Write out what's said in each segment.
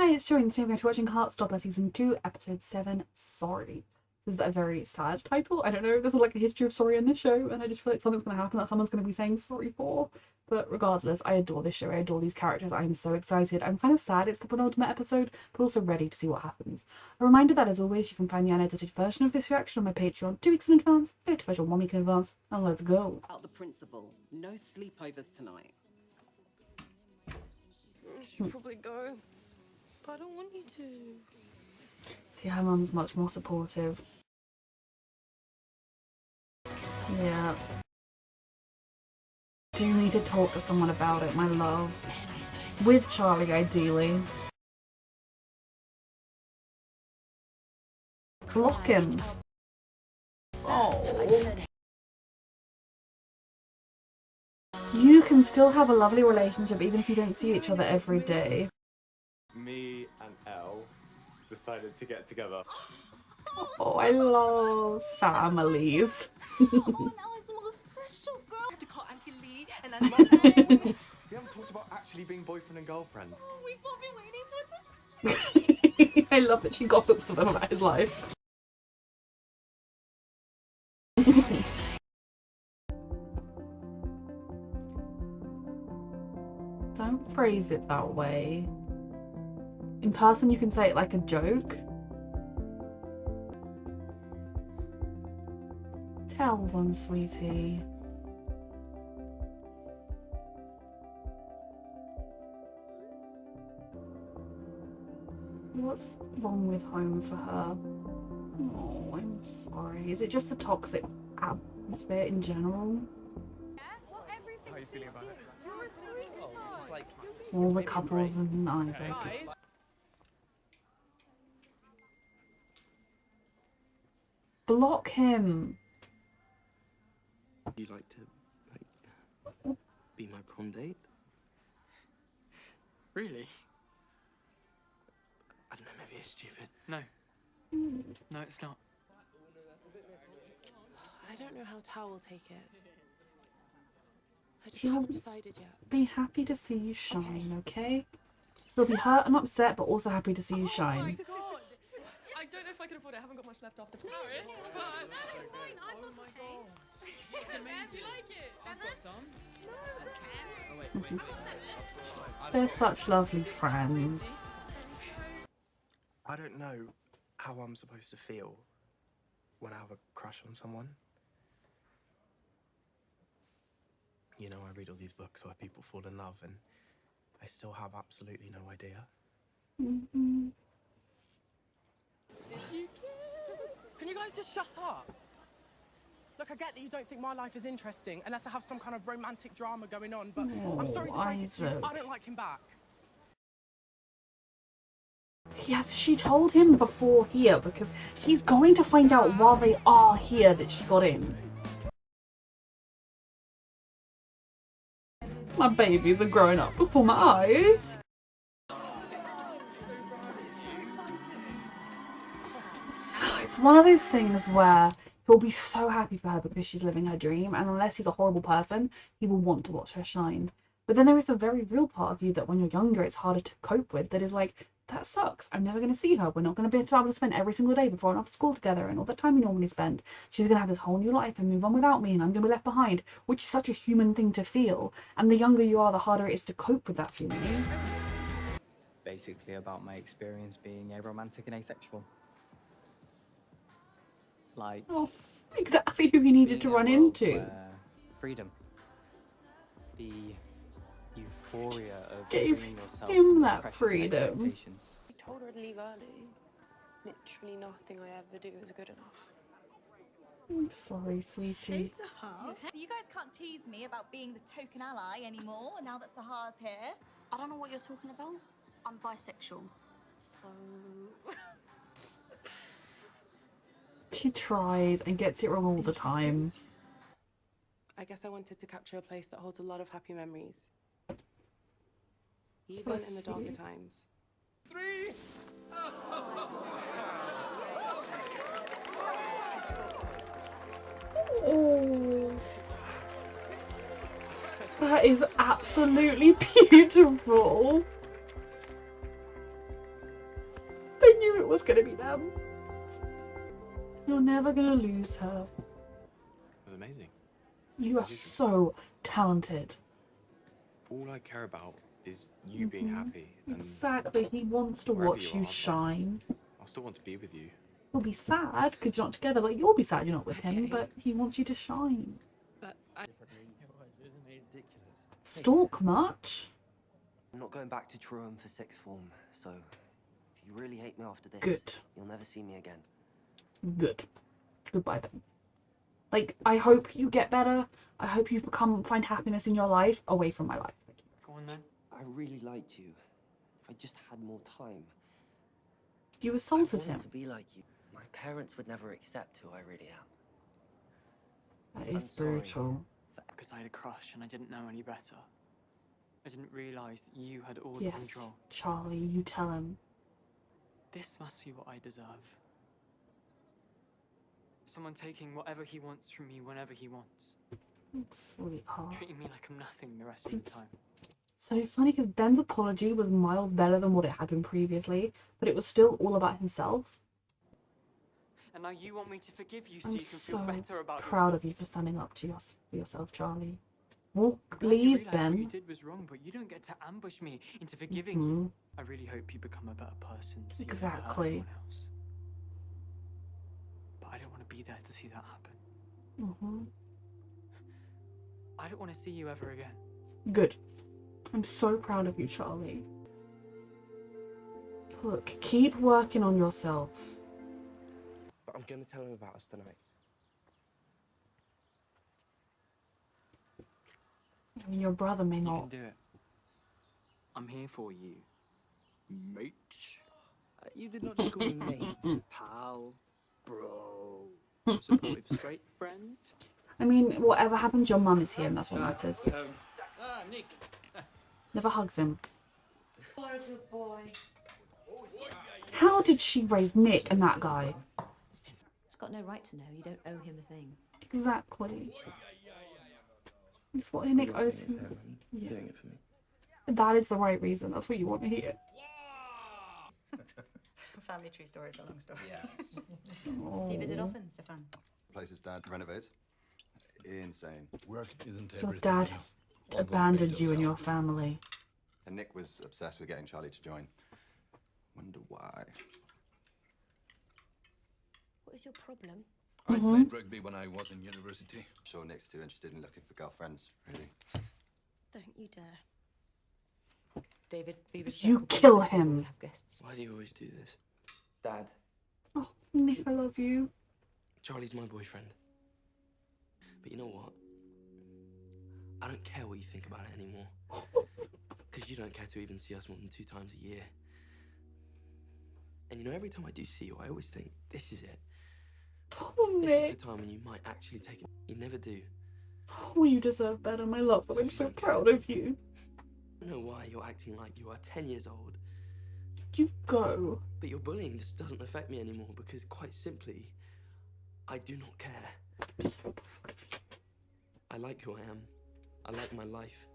Hi, it's Joy, and today we're going to be watching Heartstopper Season 2, Episode 7, Sorry. This is a very sad title. I don't know, there's like a history of sorry in this show, and I just feel like something's going to happen that someone's going to be saying sorry for. But regardless, I adore this show, I adore these characters, I'm so excited. I'm kind of sad it's the penultimate episode, but also ready to see what happens. A reminder that, as always, you can find the unedited version of this reaction on my Patreon 2 weeks in advance, the edited version 1 week in advance, and let's go. Out the principle, no sleepovers tonight. You should probably go. But I don't want you to. See, her mum's much more supportive. Yeah. Do need to talk to someone about it, my love. With Charlie, ideally. Block him. Oh. You can still have a lovely relationship even if you don't see each other every day. Me and Elle decided to get together. Oh, I love families. Elle is the most special girl. I have to call Auntie Lee and I love Elle. We haven't talked about actually being boyfriend and girlfriend. Oh, we've both been waiting for this. I love that she gossips to them about his life. Don't phrase it that way. In person you can say it like a joke. Tell them, sweetie. What's wrong with home for her? Oh, I'm sorry. Is it just a toxic atmosphere in general? How are you feeling about it? All the couples and Isaac. Block him. You'd like to, be my prom date? Really? I don't know, maybe it's stupid. No. No, it's not. I don't know how Tao will take it. I just He'll haven't decided yet. be happy to see you shine, okay? He'll be hurt and upset, but also happy to see you shine. God! I don't know if I can afford it. I haven't got much left after Paris, but... No, it's fine. I've got some change. You like it? I've got some. They're such lovely friends. I don't know how I'm supposed to feel when I have a crush on someone. You know, I read all these books where people fall in love, and I still have absolutely no idea. Mm-hmm. Can you guys just shut up? Look, I get that you don't think my life is interesting unless I have some kind of romantic drama going on, but I'm sorry to break it to you, Isaac. I don't like him back. Yes, she told him before here because he's going to find out while they are here that she got in. My babies are growing up before my eyes. So it's one of those things where he'll be so happy for her because she's living her dream, and unless he's a horrible person, he will want to watch her shine. But then there is the very real part of you that when you're younger it's harder to cope with, that is like, that sucks. I'm never going to see her. We're not going to be able to spend every single day before and after school together and all the time we normally spend. She's going to have this whole new life and move on without me, and I'm going to be left behind, which is such a human thing to feel. And the younger you are, the harder it is to cope with that feeling. Basically about my experience being aromantic and asexual. Like, Oh, exactly who he needed to being in a run world into. where freedom. The euphoria of Gave freeing yourself him from that pressures and freedom. expectations. I told her to leave early. Literally nothing I ever do is good enough. I'm sorry, sweetie. So you guys can't tease me about being the token ally anymore now that Sahar's here. I don't know what you're talking about. I'm bisexual. So... She tries and gets it wrong all the time. I guess I wanted to capture a place that holds a lot of happy memories. Even in the darker times. Oh, that is absolutely beautiful. knew it was gonna be them. You're never gonna lose her. It was amazing. You are so talented. All I care about is you being happy. And Exactly. He wants to wherever watch you you are, shine. I'll still want to be with you. He'll be sad because you're not together. Like, you'll be sad you're not with him, but he wants you to shine. But I... It was ridiculous. Stalk much? I'm not going back to Truham for sixth form, so if you really hate me after this, Good. you'll never see me again. Good. Goodbye then. Like, I hope you get better. I hope you find happiness in your life away from my life. Go on then. I really liked you. If I just had more time. You I assaulted want him. to be like you. My parents would never accept who I really am. That is I'm sorry. brutal. Because I had a crush and I didn't know any better. I didn't realise that you had all the Yes, control. Charlie, you tell him. This must be what I deserve. Someone taking whatever he wants from me whenever he wants. Oh, sweetheart. Treating me like I'm nothing the rest of the time. So funny because Ben's apology was miles better than what it had been previously, but it was still all about himself. And now you want me to forgive you so I'm you can so feel better about proud yourself. of you for standing up to yourself, Charlie. Walk, I'm glad you leave realised what Ben. you did was wrong, but you don't get to ambush me into forgiving Mhm. you. I really hope you become a better person so you never hurt Exactly. anyone else. But I don't want to be there to see that happen. Mhm. I don't want to see you ever again. Good. I'm so proud of you, Charlie. Look, keep working on yourself. But I'm gonna tell him about us tonight. I mean, your brother may You not. can do it. I'm here for you. Mate. You did not just call me mate. Pal. Bro. Supportive straight friend. I mean, whatever happens, your mum is here, and that's what matters. Nick. Never hugs him. Oh, good boy. How did she raise Nick and that guy? He's got no right to know. You don't owe him a thing. Exactly. It's what Nick owes him. Yeah. Doing it for me. That is the right reason. That's what you want to hear. Family tree story is a long story. Yes. Do you visit often, Stefan? Places Dad renovates. Insane. Work isn't Your everything. dad you know. has Although abandoned pay you does and your help. family. And Nick was obsessed with getting Charlie to join. Wonder why. What is your problem? I played rugby when I was in university. Sure, Nick's too interested in looking for girlfriends, really. Don't you dare. David, be You respectful. kill We him. have guests. Why do you always do this? Dad, Oh, Nick, I love you. Charlie's my boyfriend. But you know what? I don't care what you think about it anymore. Because you don't care to even see us more than 2 times a year. And you know, every time I do see you, I always think, this is it. Oh, This Nick. is the time when you might actually take it. You never do. Oh, you deserve better, my love, but I'm so proud of you. I don't know why you're acting like you are 10 years old. You go. But your bullying just doesn't affect me anymore because, quite simply, I do not care. I'm so proud of you. I like who I am. I like my life.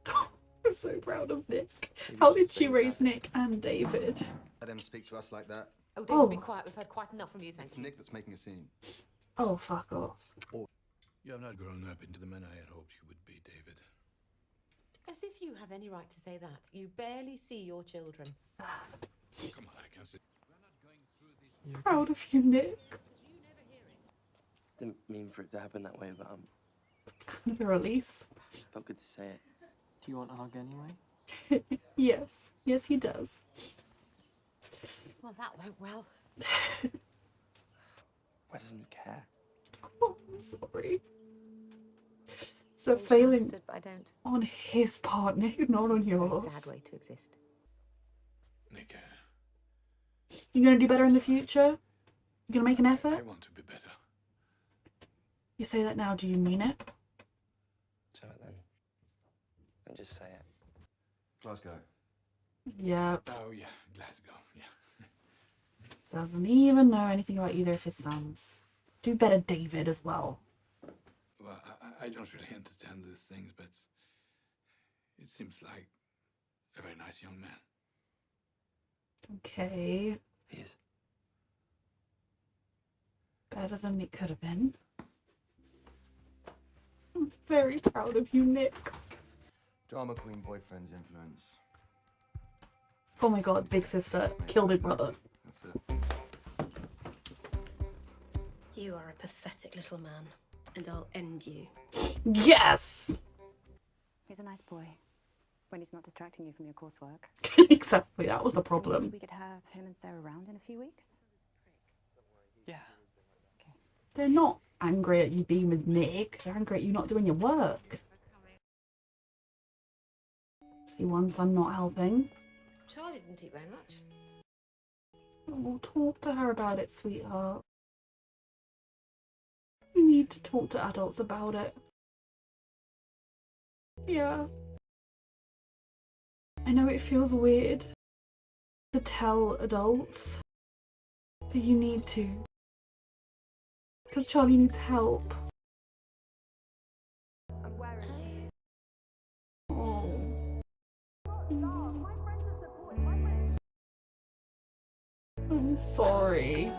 I'm so proud of Nick. Maybe How you should did stay she with raise Dad. Nick and David? Let him speak to us like that. Oh, David, Oh. be quiet. We've heard quite enough from you, thank It's you. Nick that's making a scene. Oh, fuck off. You have not grown up into the man I had hoped you would be, David. As if you have any right to say that. You barely see your children. Come on, I can see. Proud of you, Nick. Didn't mean for it to happen that way, but The release. felt good to say it. Do you want a hug anyway? Yes. Yes, he does. Well, that went well. Why doesn't he care? Oh, I'm sorry. So I wish I failing understood, but I don't. on his part, Nick, not on It's a very yours. sad way to exist. Nick, You gonna do better in the future? You gonna make an I effort? want to be better. You say that now, do you mean it? So then. Don't just say it. Glasgow. Yep. Oh, yeah, Glasgow, yeah. Doesn't even know anything about either of his sons. Do better, David, as well. Well, I don't really understand these things, but it seems like a very nice young man. Okay. He is. Better than it could have been. I'm very proud of you, Nick. Drama queen boyfriend's influence. Oh my god, big sister killed his brother. That's it. You are a pathetic little man, and I'll end you. Yes! He's a nice boy, when he's not distracting you from your coursework. Exactly, that was the Maybe problem. we could have him and Sarah round in a few weeks? Yeah. They're not angry at you being with Nick, they're angry at you not doing your work. See, once I'm not helping. Charlie didn't eat very much. We'll talk to her about it, sweetheart. You need to talk to adults about it. Yeah. I know it feels weird to tell adults, but you need to. Because Charlie needs help. Oh. I'm sorry.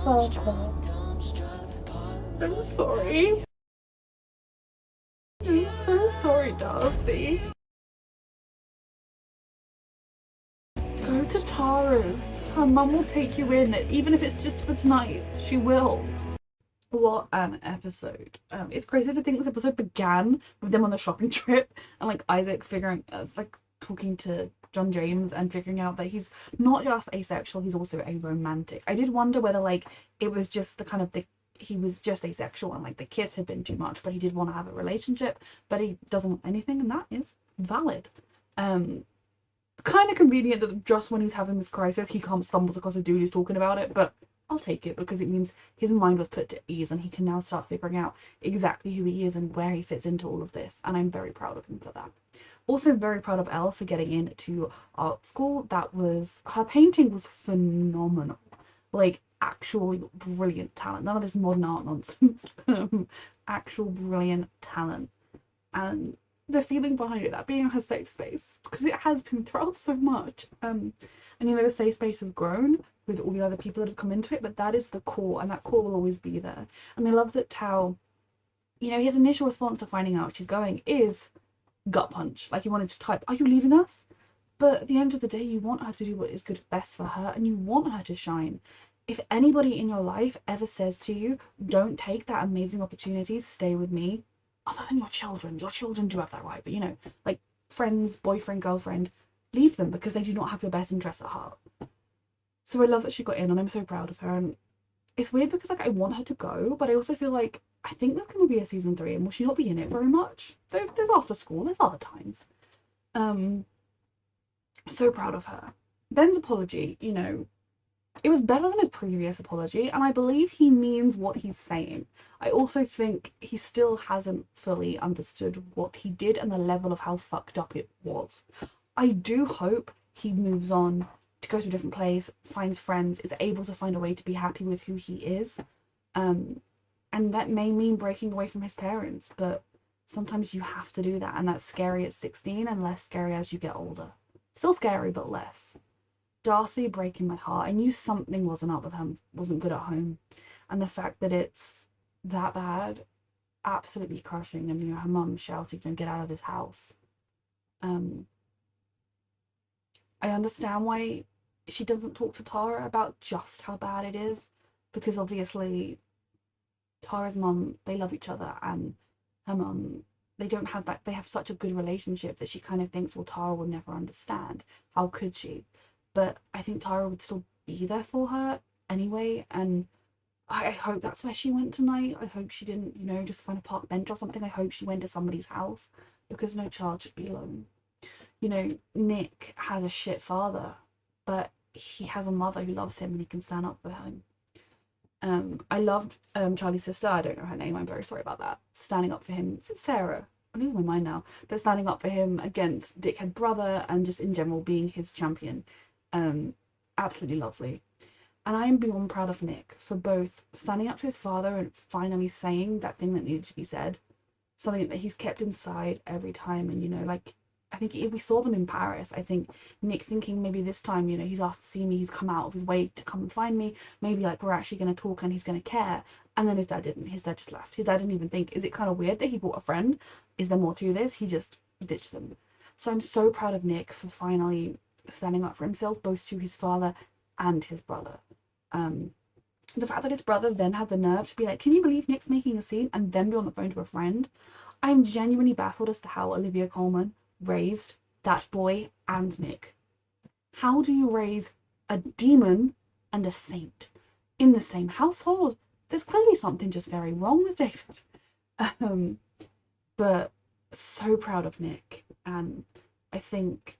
Oh, I'm sorry. I'm so sorry, Darcy. Go to Tara's. Her mum will take you in, even if it's just for tonight. She will. What an episode. It's crazy to think this episode began with them on the shopping trip and like Isaac figuring, like talking to John James and figuring out that he's not just asexual, he's also a romantic. I did wonder whether like it was just the kind of he was just asexual and like the kiss had been too much, but he did want to have a relationship, but he doesn't want anything, and that is valid. Kind of convenient that just when he's having this crisis he can't stumble across a dude who's talking about it, but I'll take it because it means his mind was put to ease and he can now start figuring out exactly who he is and where he fits into all of this, and I'm very proud of him for that. Also very proud of Elle for getting into art school. Her painting was phenomenal, like actually brilliant talent, none of this modern art nonsense. Actual brilliant talent, and the feeling behind it, that being her safe space, because it has been throughout so much, and you know the safe space has grown with all the other people that have come into it, but that is the core, and that core will always be there. And I love that Tao, you know, his initial response to finding out she's going is gut punch, like he wanted to type, "Are you leaving us?" But at the end of the day, you want her to do what is good best for her, and you want her to shine. If anybody in your life ever says to you, "Don't take that amazing opportunity, stay with me," other than your children do have that right, but you know, like friends, boyfriend, girlfriend, leave them because they do not have your best interests at heart. So I love that she got in, and I'm so proud of her. And it's weird because like I want her to go, but I also feel like I think there's going to be a season 3, and will she not be in it very much? There's after school, there's other times. So proud of her. Ben's apology, you know, it was better than his previous apology, and I believe he means what he's saying. I also think he still hasn't fully understood what he did and the level of how fucked up it was. I do hope he moves on to go to a different place, finds friends, is able to find a way to be happy with who he is. And that may mean breaking away from his parents, but sometimes you have to do that, and that's scary at 16 and less scary as you get older. Still scary, but less. Darcy breaking my heart. I knew something wasn't up with him, wasn't good at home, and the fact that it's that bad, absolutely crushing. And you know, her mum shouting and get out of this house. I understand why she doesn't talk to Tara about just how bad it is, because obviously Tara's mum, they love each other, and her mum, they don't have that, they have such a good relationship that she kind of thinks, well, Tara will never understand. How could she? But I think Tara would still be there for her anyway, and I hope that's where she went tonight. I hope she didn't, you know, just find a park bench or something. I hope she went to somebody's house, because no child should be alone. You know, Nick has a shit father, but he has a mother who loves him and he can stand up for him. I loved Charlie's sister, I don't know her name, I'm very sorry about that, standing up for him. Is it Sarah? I'm losing my mind now. But standing up for him against dickhead brother and just in general being his champion. Absolutely lovely. And I am beyond proud of Nick for both standing up to his father and finally saying that thing that needed to be said. Something that he's kept inside every time. And, you know, like, I think we saw them in Paris. I think Nick thinking maybe this time, you know, he's asked to see me, he's come out of his way to come and find me. Maybe like we're actually going to talk and he's going to care. And then his dad didn't. His dad just left. His dad didn't even think, is it kind of weird that he brought a friend? Is there more to this? He just ditched them. So I'm so proud of Nick for finally standing up for himself, both to his father and his brother. The fact that his brother then had the nerve to be like, can you believe Nick's making a scene, and then be on the phone to a friend? I'm genuinely baffled as to how Olivia Colman raised that boy and Nick. How do you raise a demon and a saint in the same household? There's clearly something just very wrong with David. But so proud of Nick, and I think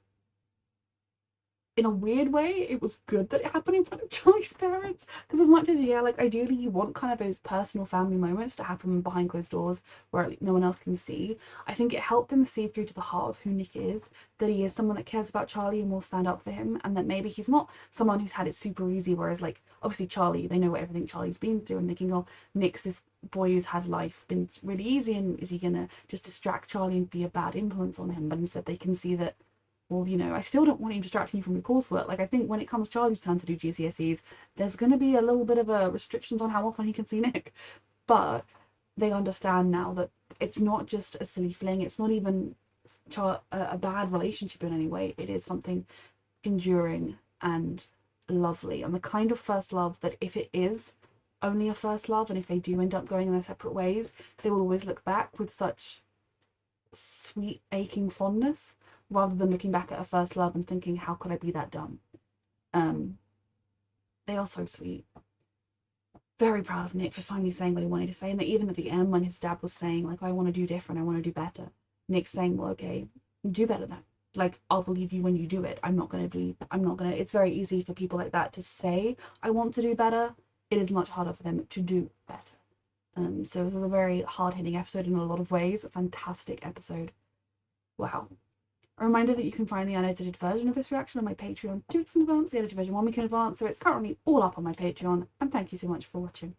in a weird way, it was good that it happened in front of Charlie's parents. Because as much as, yeah, like ideally you want kind of those personal family moments to happen behind closed doors where no one else can see, I think it helped them see through to the heart of who Nick is, that he is someone that cares about Charlie and will stand up for him, and that maybe he's not someone who's had it super easy, whereas like obviously Charlie, they know everything Charlie's been through and thinking, oh, Nick's this boy who's had life been really easy, and is he gonna just distract Charlie and be a bad influence on him? But instead they can see that, well, you know, I still don't want him distracting you from your coursework. Like, I think when it comes Charlie's turn to do GCSEs, there's going to be a little bit of a restrictions on how often he can see Nick. But they understand now that it's not just a silly fling. It's not even a bad relationship in any way. It is something enduring and lovely. And the kind of first love that if it is only a first love, and if they do end up going in their separate ways, they will always look back with such sweet, aching fondness, rather than looking back at a first love and thinking, how could I be that dumb? They are so sweet. Very proud of Nick for finally saying what he wanted to say, and that even at the end when his dad was saying, like, I want to do different, I want to do better, Nick's saying, well, okay, do better then. Like, I'll believe you when you do it. It's very easy for people like that to say, I want to do better. It is much harder for them to do better. So it was a very hard-hitting episode in a lot of ways. A fantastic episode. Wow. A reminder that you can find the unedited version of this reaction on my Patreon 2 weeks in advance, the edited version 1 week in advance, so it's currently all up on my Patreon, and thank you so much for watching.